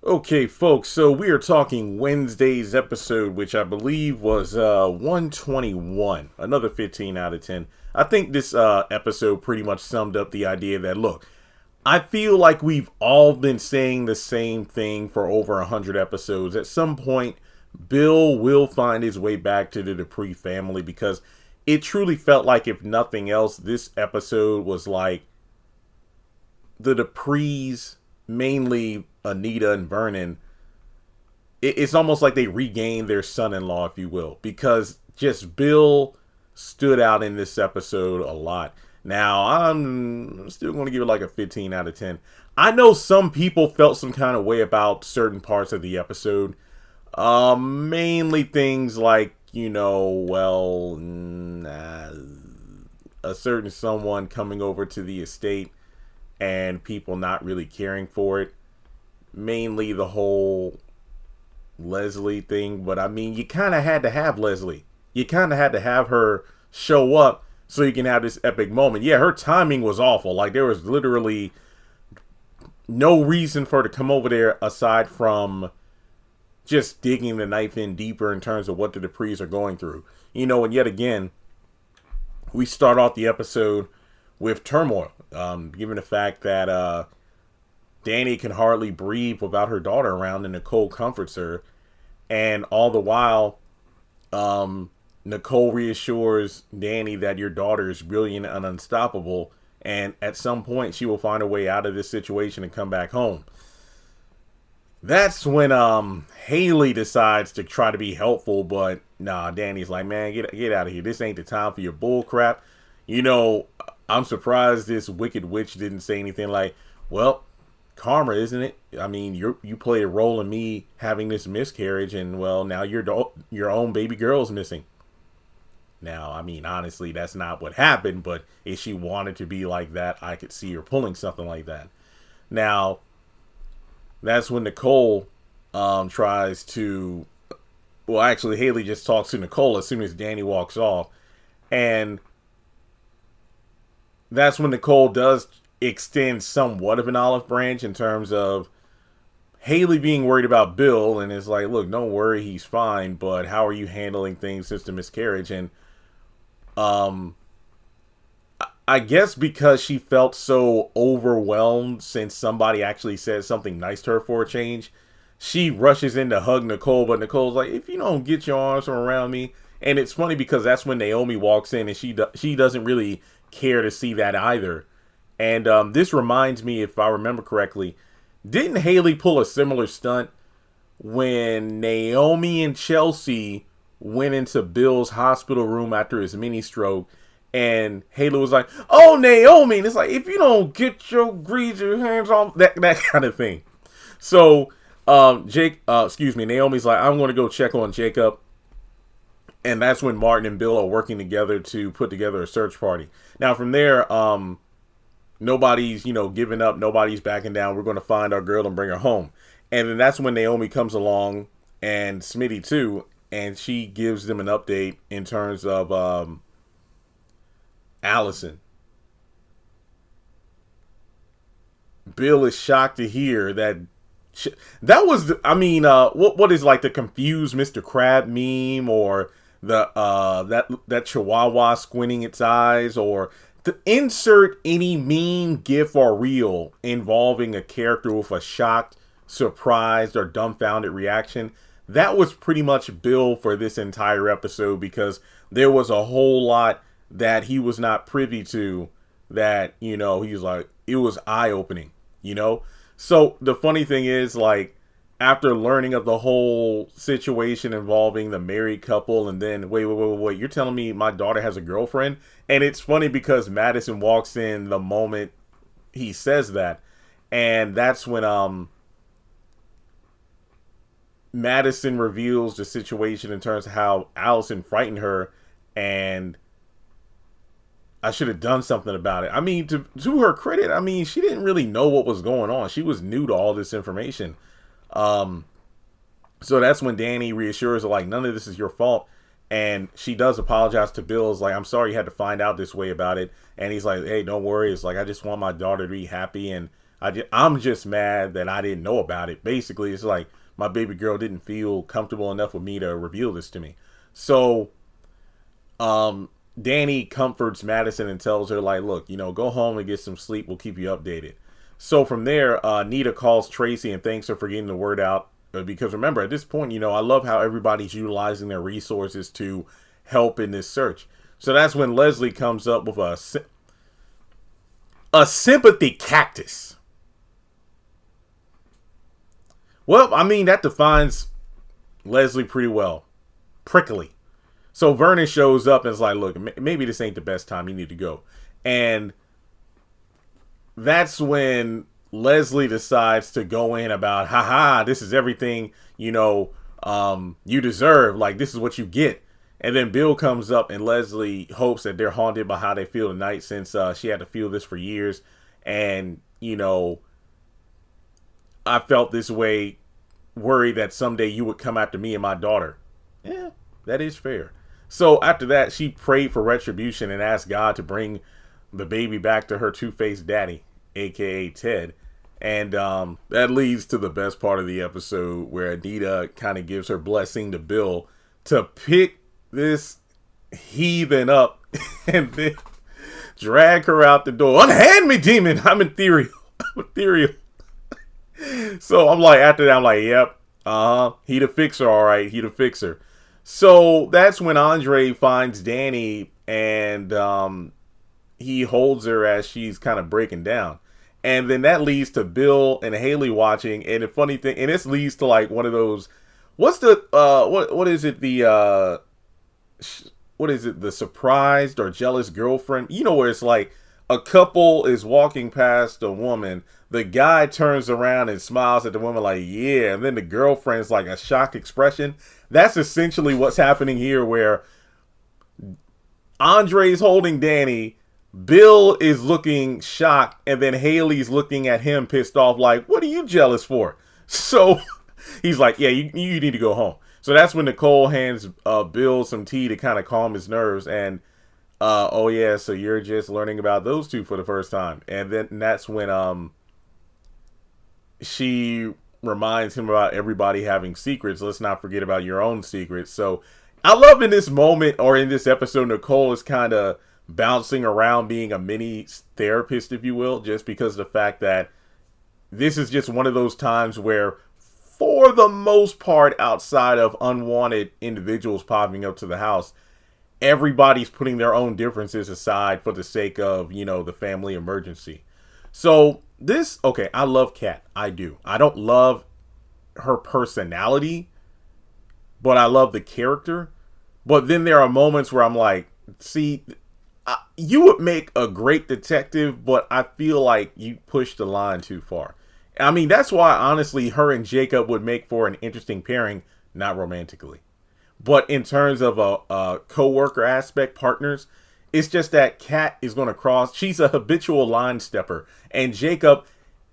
Okay, folks, so we are talking Wednesday's episode, which I believe was 121, another 15 out of 10. I think this episode pretty much summed up the idea that, look, I feel like we've all been saying the same thing for over 100 episodes. At some point, Bill will find his way back to the Dupree family because it truly felt like, if nothing else, this episode was like the Duprees, mainly Anita and Vernon. It's almost like they regained their son-in-law, if you will, because just Bill stood out in this episode a lot. Now, I'm still going to give it like a 15 out of 10. I know some people felt some kind of way about certain parts of the episode. Mainly things like, a certain someone coming over to the estate and people not really caring for it. Mainly the whole Leslie thing. But I mean, you kind of had to have Leslie. You kind of had to have her show up so you can have this epic moment. Yeah, her timing was awful. Like, there was literally no reason for her to come over there aside from just digging the knife in deeper in terms of what the Duprees are going through. And yet again, we start off the episode with turmoil, given the fact that Danny can hardly breathe without her daughter around, and Nicole comforts her. And all the while, Nicole reassures Danny that your daughter is brilliant and unstoppable, and at some point she will find a way out of this situation and come back home. That's when Hayley decides to try to be helpful, but nah, Danny's like, man, get out of here. This ain't the time for your bull crap. I'm surprised this wicked witch didn't say anything like, well, karma, isn't it? I mean, you played a role in me having this miscarriage, and well, now your own baby girl's missing. Now, I mean, honestly, that's not what happened, but if she wanted to be like that, I could see her pulling something like that. Now, that's when Nicole tries to... Well, actually, Hayley just talks to Nicole as soon as Danny walks off. And that's when Nicole does extend somewhat of an olive branch in terms of Hayley being worried about Bill. And it's like, look, don't worry, he's fine. But how are you handling things since the miscarriage? And I guess because she felt so overwhelmed since somebody actually said something nice to her for a change, she rushes in to hug Nicole, but Nicole's like, if you don't get your arms from around me. And it's funny because that's when Naomi walks in, and she doesn't really care to see that either. And this reminds me, if I remember correctly, didn't Hayley pull a similar stunt when Naomi and Chelsea went into Bill's hospital room after his mini stroke? And Hayley was like, oh, Naomi. And it's like, if you don't get your greasy hands off, that kind of thing. So, Naomi's like, I'm going to go check on Jacob. And that's when Martin and Bill are working together to put together a search party. Now, from there, nobody's, giving up. Nobody's backing down. We're going to find our girl and bring her home. And then that's when Naomi comes along, and Smitty too. And she gives them an update in terms of, Allison. Bill is shocked to hear that that was what is like the confused Mr. Crab meme, or the that chihuahua squinting its eyes, or to insert any meme, gif, or reel involving a character with a shocked, surprised, or dumbfounded reaction. That was pretty much Bill for this entire episode, because there was a whole lot that he was not privy to, that, he was like, it was eye-opening, So the funny thing is, like, after learning of the whole situation involving the married couple, and then, wait, you're telling me my daughter has a girlfriend? And it's funny because Madison walks in the moment he says that, and that's when Madison reveals the situation in terms of how Allison frightened her, and I should have done something about it. I mean, to her credit, I mean, she didn't really know what was going on. She was new to all this information. So that's when Danny reassures her, like, none of this is your fault. And she does apologize to Bill. It's like, I'm sorry you had to find out this way about it. And he's like, hey, don't worry. It's like, I just want my daughter to be happy. And I'm just mad that I didn't know about it. Basically, it's like my baby girl didn't feel comfortable enough with me to reveal this to me. So, Danny comforts Madison and tells her, like, look, go home and get some sleep. We'll keep you updated. So from there, Nita calls Tracy and thanks her for getting the word out. Because remember, at this point, I love how everybody's utilizing their resources to help in this search. So that's when Leslie comes up with a sympathy cactus. Well, I mean, that defines Leslie pretty well. Prickly. So Vernon shows up and is like, look, maybe this ain't the best time. You need to go. And that's when Leslie decides to go in about, haha, this is everything, you deserve. Like, this is what you get. And then Bill comes up and Leslie hopes that they're haunted by how they feel tonight since she had to feel this for years. And, I felt this way, worried that someday you would come after me and my daughter. Yeah, that is fair. So after that, she prayed for retribution and asked God to bring the baby back to her two-faced daddy, a.k.a. Ted. And that leads to the best part of the episode where Anita kind of gives her blessing to Bill to pick this heathen up and then drag her out the door. Unhand me, demon! I'm ethereal. I'm ethereal. So I'm like, after that, I'm like, yep, he the fixer, all right, he the fixer. So that's when Andre finds Danny and he holds her as she's kind of breaking down. And then that leads to Bill and Hayley watching. And the funny thing, and this leads to like one of those, what's the, what is it? The surprised or jealous girlfriend? Where it's like a couple is walking past a woman. The guy turns around and smiles at the woman like, yeah. And then the girlfriend's like a shocked expression. That's essentially what's happening here, where Andre's holding Danny, Bill is looking shocked, and then Hayley's looking at him pissed off like, what are you jealous for? So he's like, yeah, you need to go home. So that's when Nicole hands Bill some tea to kind of calm his nerves. And, oh yeah, so you're just learning about those two for the first time. And then that's when she reminds him about everybody having secrets. Let's not forget about your own secrets. So I love in this moment, or in this episode, Nicole is kind of bouncing around being a mini therapist, if you will, just because of the fact that this is just one of those times where, for the most part, outside of unwanted individuals popping up to the house, everybody's putting their own differences aside for the sake of, the family emergency. So okay, I love Kat. I do. I don't love her personality, but I love the character. But then there are moments where I'm like, see, you would make a great detective, but I feel like you pushed the line too far. I mean, that's why, honestly, her and Jacob would make for an interesting pairing, not romantically. But in terms of a co-worker aspect, partners, it's just that Kat is going to cross. She's a habitual line stepper, and Jacob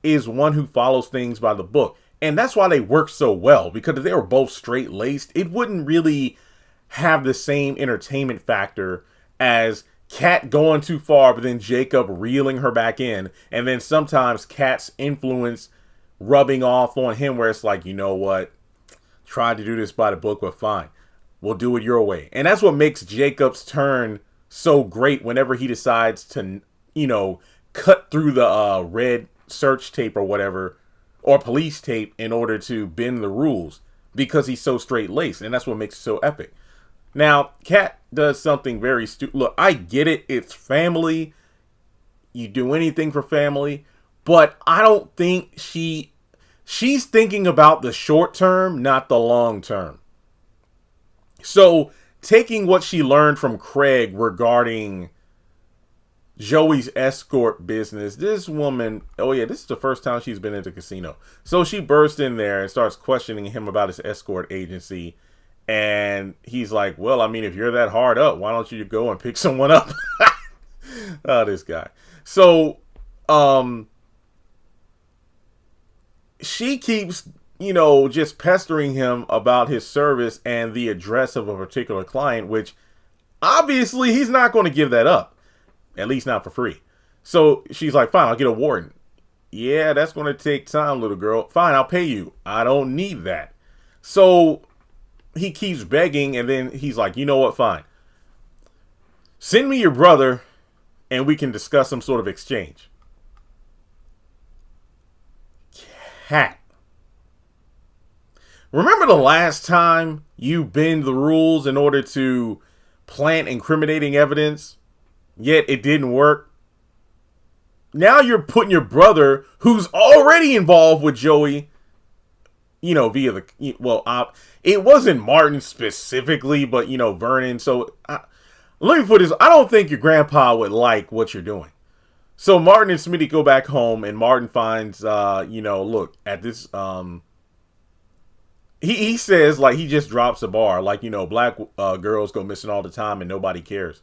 is one who follows things by the book. And that's why they work so well, because if they were both straight-laced, it wouldn't really have the same entertainment factor as Kat going too far, but then Jacob reeling her back in. And then sometimes Kat's influence rubbing off on him, where it's like, you know what? Tried to do this by the book, but fine. We'll do it your way. And that's what makes Jacob's turn so great whenever he decides to, cut through the red search tape or whatever, or police tape, in order to bend the rules, because he's so straight-laced. And that's what makes it so epic. Now, Kat does something very stupid. Look, I get it. It's family. You do anything for family. But I don't think she's thinking about the short term, not the long term. So, taking what she learned from Craig regarding Joey's escort business, this woman, oh yeah, this is the first time she's been into casino. So she bursts in there and starts questioning him about his escort agency. And he's like, well, I mean, if you're that hard up, why don't you go and pick someone up? Oh, this guy. So, she keeps, just pestering him about his service and the address of a particular client, which obviously he's not going to give that up. At least not for free. So she's like, fine, I'll get a warden. yeah, that's going to take time, little girl. Fine, I'll pay you. I don't need that. So he keeps begging, and then he's like, you know what? Fine. Send me your brother, and we can discuss some sort of exchange. Cat. Remember the last time you bend the rules in order to plant incriminating evidence, yet it didn't work? Now you're putting your brother, who's already involved with Joey, via the, it wasn't Martin specifically, but, Vernon. So let me put this, I don't think your grandpa would like what you're doing. So Martin and Smitty go back home, and Martin finds, look, at this, he says, like, he just drops a bar, like, black girls go missing all the time and nobody cares.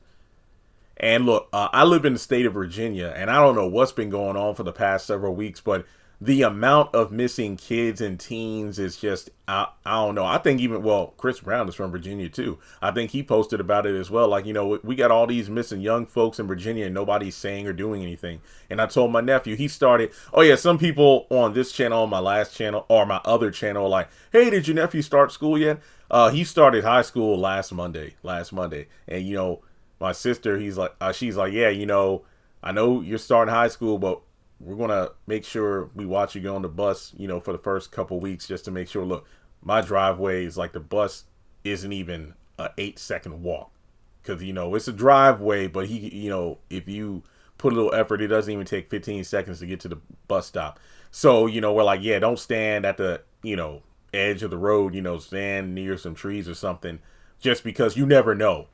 And look, I live in the state of Virginia, and I don't know what's been going on for the past several weeks, but the amount of missing kids and teens is just, I don't know. I think Chris Brown is from Virginia too. I think he posted about it as well. Like, we got all these missing young folks in Virginia and nobody's saying or doing anything. And I told my nephew, he started, some people on this channel, on my last channel, or my other channel, like, hey, did your nephew start school yet? He started high school last Monday. And, my sister, she's like, yeah, I know you're starting high school, but we're going to make sure we watch you go on the bus, for the first couple weeks, just to make sure. Look, my driveway is like, the bus isn't even a 8-second walk, because, it's a driveway, but if you put a little effort, it doesn't even take 15 seconds to get to the bus stop. So, we're like, yeah, don't stand at the, edge of the road, stand near some trees or something, just because you never know.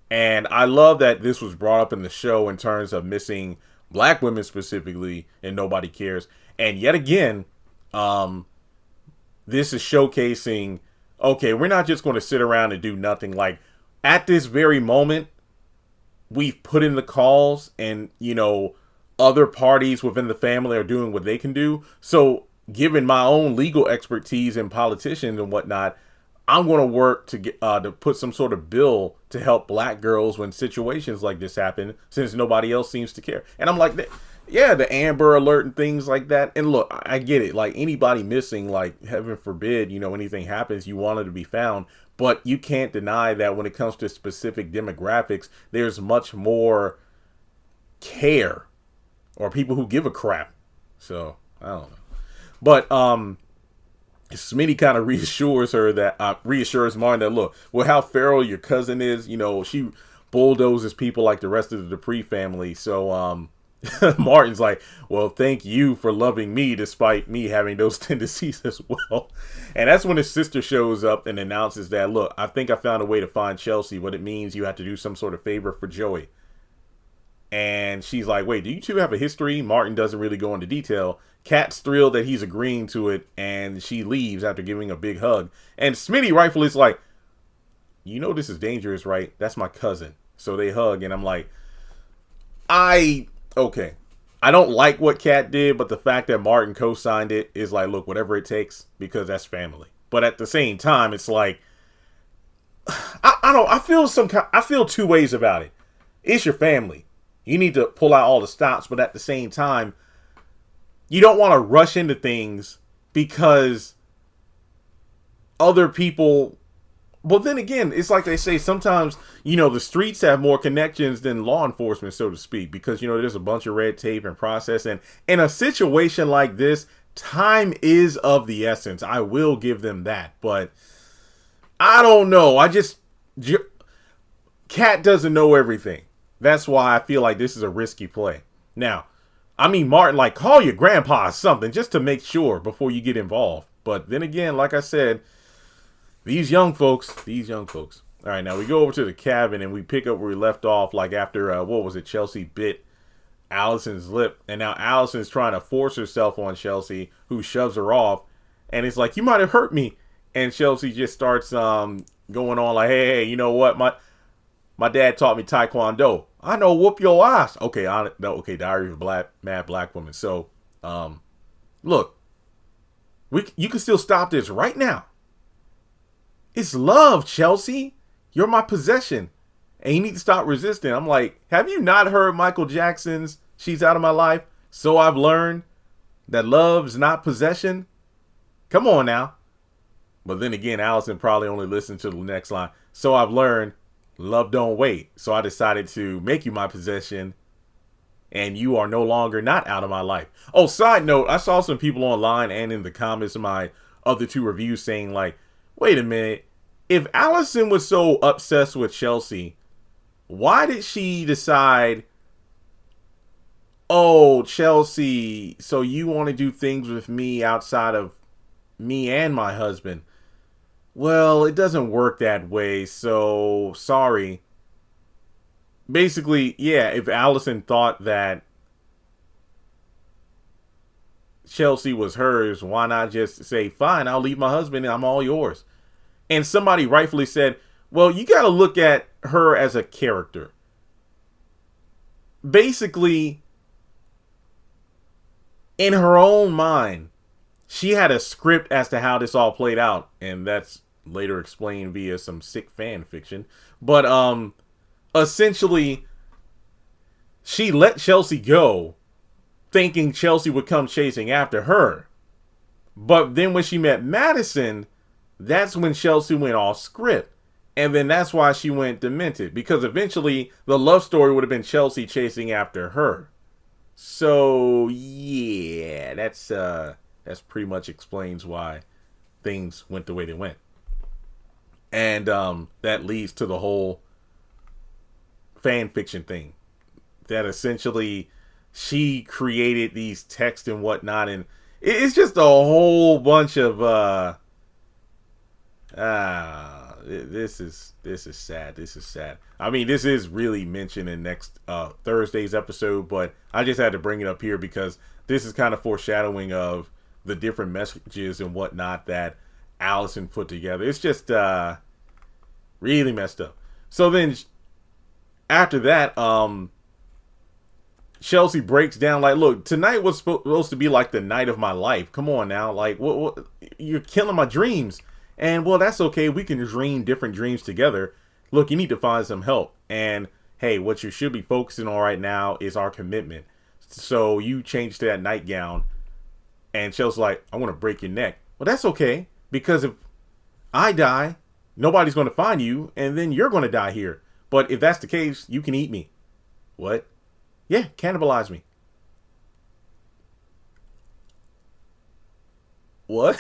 And I love that this was brought up in the show in terms of missing black women specifically, and nobody cares. And yet again, this is showcasing, okay, we're not just going to sit around and do nothing. Like, at this very moment, we've put in the calls, and, other parties within the family are doing what they can do. So, given my own legal expertise and politicians and whatnot, I'm going to work to get to put some sort of bill to help black girls when situations like this happen, since nobody else seems to care. And I'm like, yeah, the Amber Alert and things like that. And look, I get it. Like, anybody missing, like, heaven forbid, anything happens, you want it to be found. But you can't deny that when it comes to specific demographics, there's much more care, or people who give a crap. So, I don't know. But, Smitty kind of reassures Martin that, look, well, how feral your cousin is, she bulldozes people like the rest of the Duprees family. So Martin's like, well, thank you for loving me despite me having those tendencies as well. And that's when his sister shows up and announces that, look, I think I found a way to find Chelsea, but it means you have to do some sort of favor for Joey. And she's like, wait, do you two have a history? Martin doesn't really go into detail. Kat's thrilled that he's agreeing to it, and she leaves after giving a big hug. And Smitty rightfully is like, this is dangerous, right? That's my cousin. So they hug, and I'm like, okay. I don't like what Kat did, but the fact that Martin co-signed it is like, look, whatever it takes, because that's family. But at the same time, it's like, I feel two ways about it. It's your family. You need to pull out all the stops, but at the same time, you don't want to rush into things because other people. Well, then again, it's like they say sometimes, the streets have more connections than law enforcement, so to speak, because, there's a bunch of red tape and process. And in a situation like this, time is of the essence. I will give them that. But I don't know. Kat doesn't know everything. That's why I feel like this is a risky play. Now, Martin, like, call your grandpa or something just to make sure before you get involved. But then again, like I said, these young folks. All right, now we go over to the cabin and we pick up where we left off, like after, Chelsea bit Allison's lip. And now Allison's trying to force herself on Chelsea, who shoves her off. And it's like, you might have hurt me. And Chelsea just starts going on like, hey, you know what? My dad taught me Taekwondo. I know, whoop your ass. Okay, Diary of a Mad Black Woman. So, look, you can still stop this right now. It's love, Chelsea. You're my possession. And you need to stop resisting. I'm like, have you not heard Michael Jackson's She's Out of My Life? So I've learned. That love's not possession? Come on now. But then again, Allison probably only listened to the next line. So I've learned love don't wait. So I decided to make you my possession, and you are no longer not out of my life. Oh, side note, I saw some people online and in the comments of my other two reviews saying like, wait a minute, if Allison was so obsessed with Chelsea, why did she decide, oh, Chelsea, so you want to do things with me outside of me and my husband? Well, it doesn't work that way, so sorry. Basically, yeah, if Allison thought that Chelsea was hers, why not just say, fine, I'll leave my husband and I'm all yours? And somebody rightfully said, well, you got to look at her as a character. Basically, in her own mind, she had a script as to how this all played out, and that's later explained via some sick fan fiction. But essentially, she let Chelsea go, thinking Chelsea would come chasing after her. But then when she met Madison, that's when Chelsea went off script. And then that's why she went demented, because eventually the love story would have been Chelsea chasing after her. So yeah, that's pretty much explains why things went the way they went. And that leads to the whole fan fiction thing, that essentially she created these texts and whatnot, and it's just a whole bunch of this is sad. This is sad. I mean, this is really mentioned in next Thursday's episode, but I just had to bring it up here because this is kind of foreshadowing of the different messages and whatnot that Allison put together. It's just really messed up. So then after that, Chelsea breaks down like, look, tonight was supposed to be like the night of my life. Come on now. Like, what you're killing my dreams. And well, that's okay. We can dream different dreams together. Look, you need to find some help. And hey, what you should be focusing on right now is our commitment. So you change to that nightgown, and Chelsea's like, I want to break your neck. Well, that's okay, because if I die, nobody's going to find you, and then you're going to die here. But if that's the case, you can eat me. What? Yeah, cannibalize me. What?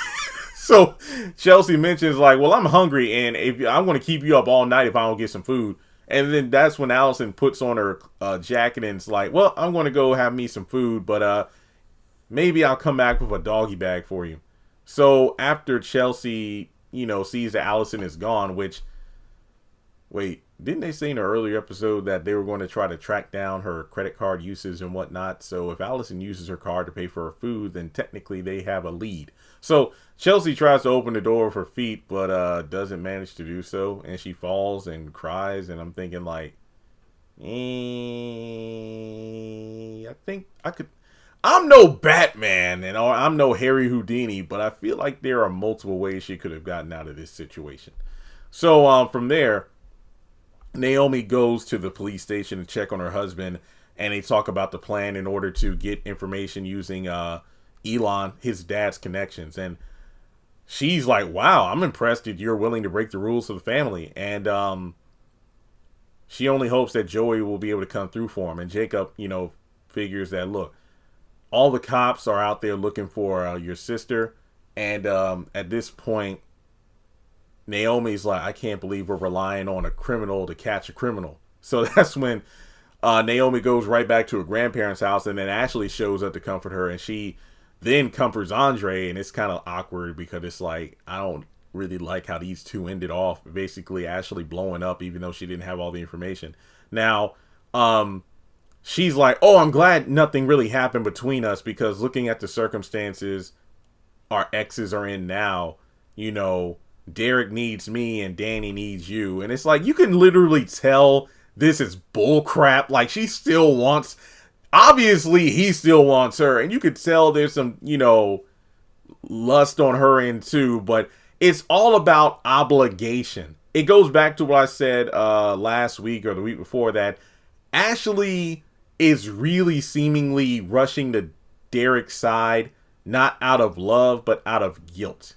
So Chelsea mentions like, well, I'm hungry, and if I'm going to keep you up all night if I don't get some food. And then that's when Allison puts on her jacket and it's like, well, I'm going to go have me some food, but maybe I'll come back with a doggy bag for you. So after Chelsea, sees that Allison is gone, which, wait, didn't they say in an earlier episode that they were going to try to track down her credit card uses and whatnot? So if Allison uses her card to pay for her food, then technically they have a lead. So Chelsea tries to open the door with her feet, but doesn't manage to do so. And she falls and cries. And I'm thinking like, I think I could. I'm no Batman and I'm no Harry Houdini, but I feel like there are multiple ways she could have gotten out of this situation. So from there, Naomi goes to the police station to check on her husband, and they talk about the plan in order to get information using Elon, his dad's connections. And she's like, wow, I'm impressed that you're willing to break the rules of the family. And she only hopes that Joey will be able to come through for him. And Jacob, figures that, look, all the cops are out there looking for your sister. And at this point, Naomi's like, I can't believe we're relying on a criminal to catch a criminal. So that's when Naomi goes right back to her grandparents' house, and then Ashley shows up to comfort her, and she then comforts Andre, and it's kind of awkward because it's like, I don't really like how these two ended off. Basically, Ashley blowing up even though she didn't have all the information. Now, she's like, oh, I'm glad nothing really happened between us, because looking at the circumstances our exes are in now, Derek needs me and Danny needs you. And it's like, you can literally tell this is bull crap. Like, she still wants, obviously he still wants her. And you could tell there's some, lust on her end too. But it's all about obligation. It goes back to what I said last week or the week before, that Ashley is really seemingly rushing to Derek's side not out of love, but out of guilt.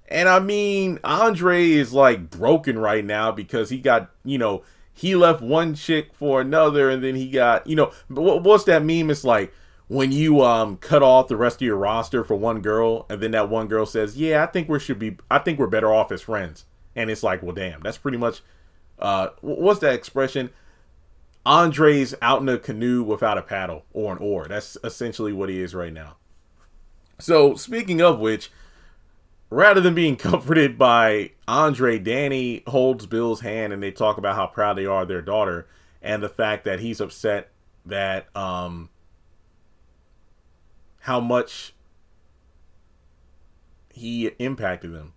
And I mean, Andre is like broken right now because he got, he left one chick for another, and then he got, what's that meme? It's like when you cut off the rest of your roster for one girl, and then that one girl says, "Yeah, I think we're better off as friends." And it's like, well, damn, that's pretty much what's that expression? Andre's out in a canoe without a paddle or an oar. That's essentially what he is right now. So speaking of which, rather than being comforted by Andre, Danny holds Bill's hand and they talk about how proud they are of their daughter and the fact that he's upset that how much he impacted them.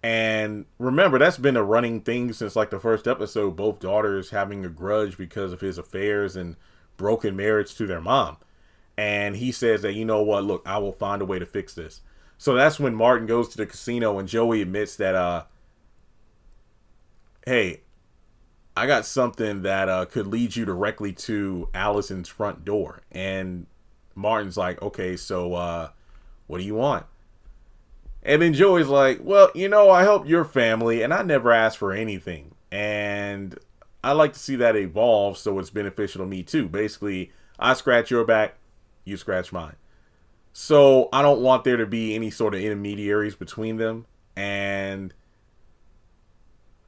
And remember, that's been a running thing since like the first episode, both daughters having a grudge because of his affairs and broken marriage to their mom. And he says that, you know what, look, I will find a way to fix this. So that's when Martin goes to the casino and Joey admits that, hey, I got something that could lead you directly to Allison's front door. And Martin's like, okay, so what do you want? And then Joey's like, well, I help your family and I never asked for anything. And I like to see that evolve so it's beneficial to me too. Basically, I scratch your back, you scratch mine. So I don't want there to be any sort of intermediaries between them. And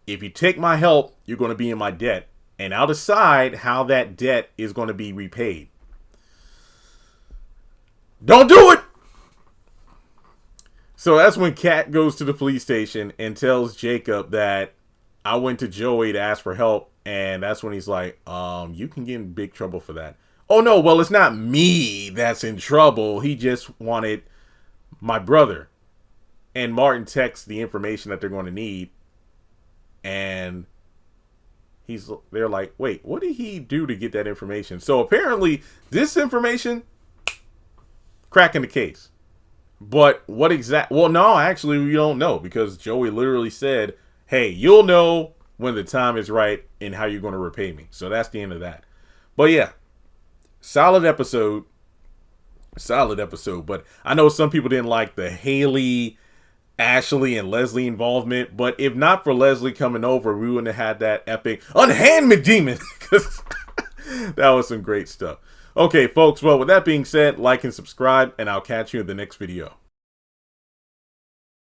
if you take my help, you're going to be in my debt. And I'll decide how that debt is going to be repaid. Don't do it! So that's when Kat goes to the police station and tells Jacob that I went to Joey to ask for help. And that's when he's like, you can get in big trouble for that. Oh, no, well, it's not me that's in trouble. He just wanted my brother. And Martin texts the information that they're going to need. And they're like, wait, what did he do to get that information? So apparently this information, cracking the case. But what well, no, actually, we don't know because Joey literally said, hey, you'll know when the time is right and how you're going to repay me. So that's the end of that. But yeah, solid episode. But I know some people didn't like the Hayley, Ashley, and Leslie involvement. But if not for Leslie coming over, we wouldn't have had that epic unhand me demon. Because that was some great stuff. Okay, folks, well, with that being said, like and subscribe, and I'll catch you in the next video.